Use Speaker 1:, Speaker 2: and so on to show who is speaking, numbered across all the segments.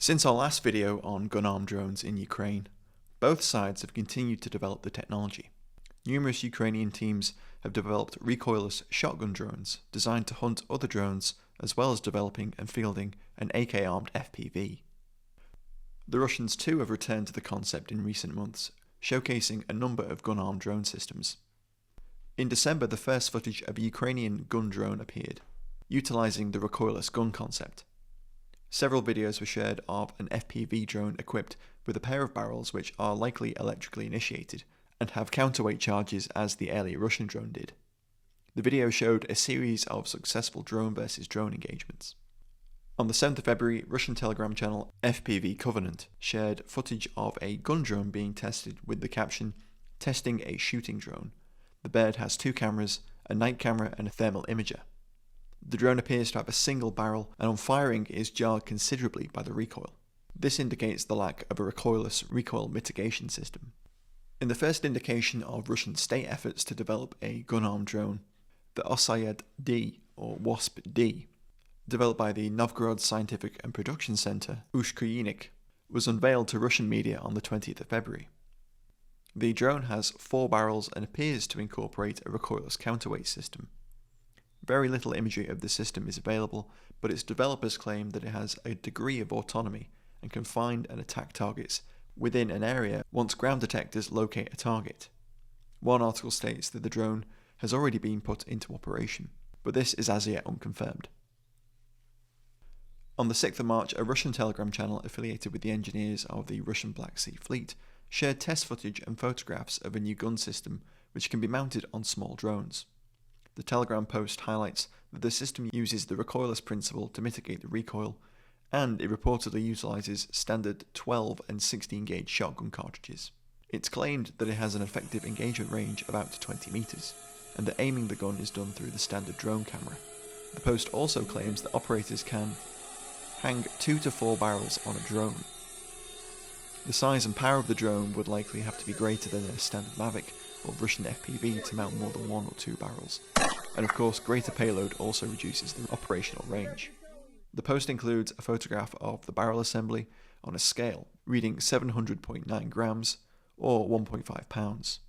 Speaker 1: Since our last video on gun-armed drones in Ukraine, both sides have continued to develop the technology. Numerous Ukrainian teams have developed recoilless shotgun drones designed to hunt other drones, as well as developing and fielding an AK-armed FPV. The Russians too have returned to the concept in recent months, showcasing a number of gun-armed drone systems. In December, the first footage of a Ukrainian gun drone appeared, utilizing the recoilless gun concept. Several videos were shared of an FPV drone equipped with a pair of barrels which are likely electrically initiated and have counterweight charges as the earlier Russian drone did. The video showed a series of successful drone versus drone engagements. On the 7th of February, Russian Telegram channel FPV Covenant shared footage of a gun drone being tested with the caption, "Testing a shooting drone. The bird has 2 cameras, a night camera and a thermal imager. The drone appears to have a single barrel and on firing is jarred considerably by the recoil. This indicates the lack of a recoilless recoil mitigation system." In the first indication of Russian state efforts to develop a gun-armed drone, the Osyad-D, or WASP-D, developed by the Novgorod Scientific and Production Center, Ukrainian, was unveiled to Russian media on the 20th of February. The drone has 4 barrels and appears to incorporate a recoilless counterweight system. Very little imagery of the system is available, but its developers claim that it has a degree of autonomy and can find and attack targets within an area once ground detectors locate a target. One article states that the drone has already been put into operation, but this is as yet unconfirmed. On the 6th of March, a Russian Telegram channel affiliated with the engineers of the Russian Black Sea Fleet shared test footage and photographs of a new gun system which can be mounted on small drones. The Telegram post highlights that the system uses the recoilless principle to mitigate the recoil, and it reportedly utilizes standard 12 and 16 gauge shotgun cartridges. It's claimed that it has an effective engagement range of out to 20 meters, and that aiming the gun is done through the standard drone camera. The post also claims that operators can hang 2 to 4 barrels on a drone. The size and power of the drone would likely have to be greater than a standard Mavic or Russian FPV to mount more than 1 or 2 barrels, and of course greater payload also reduces the operational range. The post includes a photograph of the barrel assembly on a scale reading 700.9 grams or 1.5 pounds,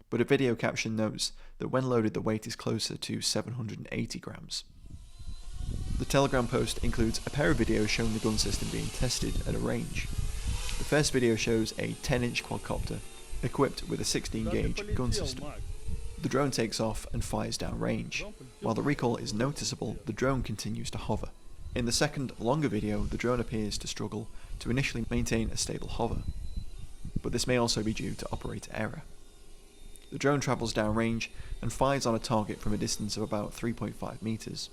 Speaker 1: but a video caption notes that when loaded the weight is closer to 780 grams. The Telegram post includes a pair of videos showing the gun system being tested at a range. The first video shows a 10-inch quadcopter equipped with a 16 gauge gun system. The drone takes off and fires down range. While the recoil is noticeable, the drone continues to hover. In the second, longer video, the drone appears to struggle to initially maintain a stable hover, but this may also be due to operator error. The drone travels down range and fires on a target from a distance of about 3.5 meters.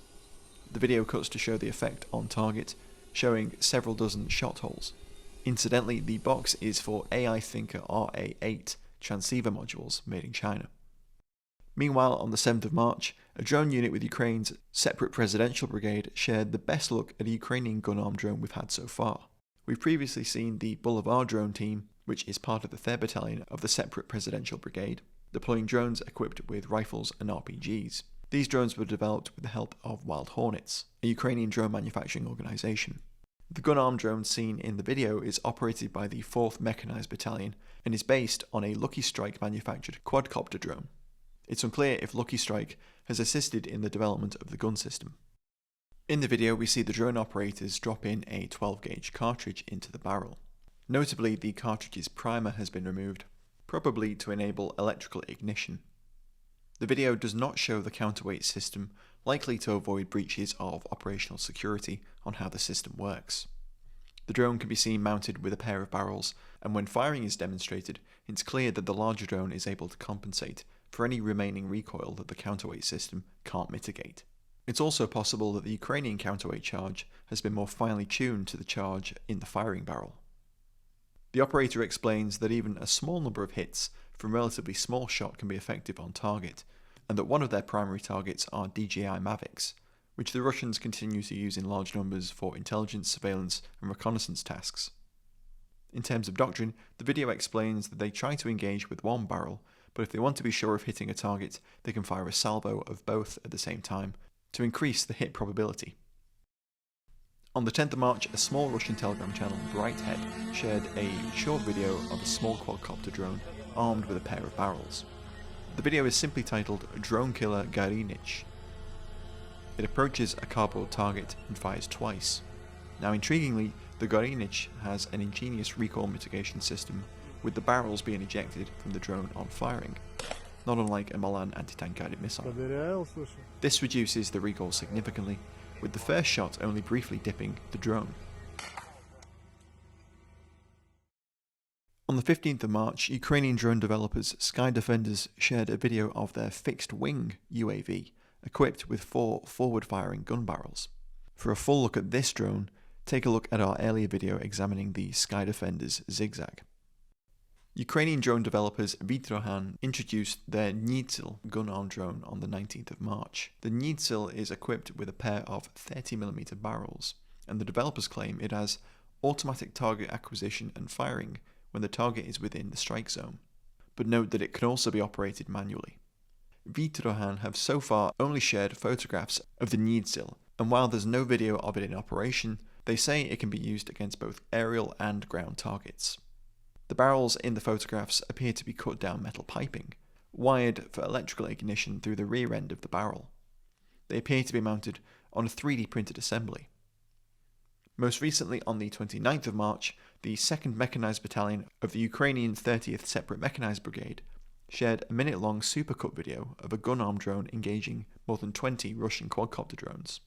Speaker 1: The video cuts to show the effect on target, showing several dozen shot holes. Incidentally, the box is for AI Thinker RA8 transceiver modules made in China. Meanwhile, on the 7th of March, a drone unit with Ukraine's separate presidential brigade shared the best look at a Ukrainian gun-armed drone we've had so far. We've previously seen the Boulevard drone team, which is part of the 3rd Battalion of the separate presidential brigade, deploying drones equipped with rifles and RPGs. These drones were developed with the help of Wild Hornets, a Ukrainian drone manufacturing organization. The gun-armed drone seen in the video is operated by the 4th Mechanized Battalion and is based on a Lucky Strike manufactured quadcopter drone. It's unclear if Lucky Strike has assisted in the development of the gun system. In the video, we see the drone operators drop in a 12 gauge cartridge into the barrel. Notably, the cartridge's primer has been removed, probably to enable electrical ignition. The video does not show the counterweight system, likely to avoid breaches of operational security on how the system works. The drone can be seen mounted with a pair of barrels, and when firing is demonstrated, it's clear that the larger drone is able to compensate for any remaining recoil that the counterweight system can't mitigate. It's also possible that the Ukrainian counterweight charge has been more finely tuned to the charge in the firing barrel. The operator explains that even a small number of hits from relatively small shot can be effective on target, and that one of their primary targets are DJI Mavics, which the Russians continue to use in large numbers for intelligence, surveillance, and reconnaissance tasks. In terms of doctrine, the video explains that they try to engage with 1 barrel, but if they want to be sure of hitting a target, they can fire a salvo of both at the same time to increase the hit probability. On the 10th of March, a small Russian Telegram channel, Brighthead, shared a short video of a small quadcopter drone armed with a pair of barrels. The video is simply titled Drone Killer Gorynych. It approaches a cardboard target and fires twice. Now intriguingly, the Gorynych has an ingenious recoil mitigation system, with the barrels being ejected from the drone on firing, not unlike a Milan anti-tank guided missile. This reduces the recoil significantly, with the first shot only briefly dipping the drone. On the 15th of March, Ukrainian drone developers Sky Defenders shared a video of their fixed-wing UAV, equipped with 4 forward-firing gun barrels. For a full look at this drone, take a look at our earlier video examining the Sky Defenders Zigzag. Ukrainian drone developers Vitrohan introduced their Nitsil gun-armed drone on the 19th of March. The Nitsil is equipped with a pair of 30mm barrels, and the developers claim it has automatic target acquisition and firing when the target is within the strike zone, but note that it can also be operated manually. Vitrohan have so far only shared photographs of the Nitsil, and while there's no video of it in operation, they say it can be used against both aerial and ground targets. The barrels in the photographs appear to be cut down metal piping, wired for electrical ignition through the rear end of the barrel. They appear to be mounted on a 3D printed assembly. Most recently, on the 29th of March, the 2nd Mechanised Battalion of the Ukrainian 30th Separate Mechanised Brigade shared a minute-long supercut video of a gun-armed drone engaging more than 20 Russian quadcopter drones.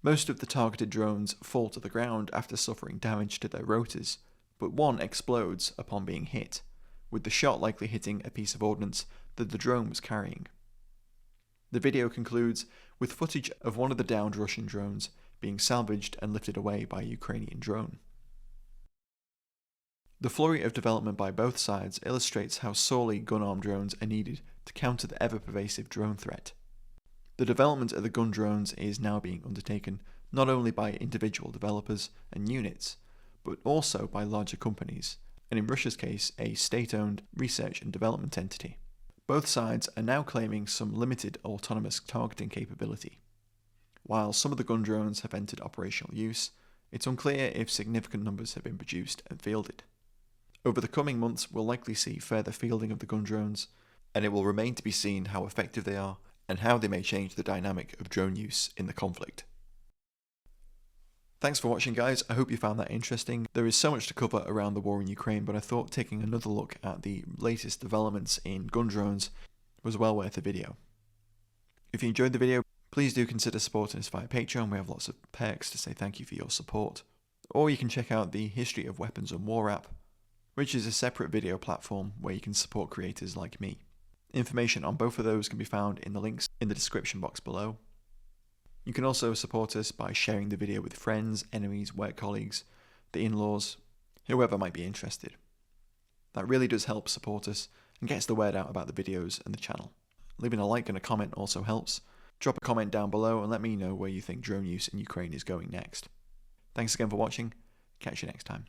Speaker 1: Most of the targeted drones fall to the ground after suffering damage to their rotors, but one explodes upon being hit, with the shot likely hitting a piece of ordnance that the drone was carrying. The video concludes with footage of one of the downed Russian drones being salvaged and lifted away by a Ukrainian drone. The flurry of development by both sides illustrates how sorely gun-armed drones are needed to counter the ever-pervasive drone threat. The development of the gun drones is now being undertaken not only by individual developers and units, but also by larger companies, and in Russia's case, a state-owned research and development entity. Both sides are now claiming some limited autonomous targeting capability. While some of the gun drones have entered operational use, it's unclear if significant numbers have been produced and fielded. Over the coming months, we'll likely see further fielding of the gun drones, and it will remain to be seen how effective they are and how they may change the dynamic of drone use in the conflict. Thanks for watching, guys. I hope you found that interesting. There is so much to cover around the war in Ukraine, but I thought taking another look at the latest developments in gun drones was well worth a video. If you enjoyed the video, please do consider supporting us via Patreon. We have lots of perks to say thank you for your support. Or you can check out the History of Weapons and War app, which is a separate video platform where you can support creators like me. Information on both of those can be found in the links in the description box below. You can also support us by sharing the video with friends, enemies, work colleagues, the in-laws, whoever might be interested. That really does help support us and gets the word out about the videos and the channel. Leaving a like and a comment also helps. Drop a comment down below and let me know where you think drone use in Ukraine is going next. Thanks again for watching. Catch you next time.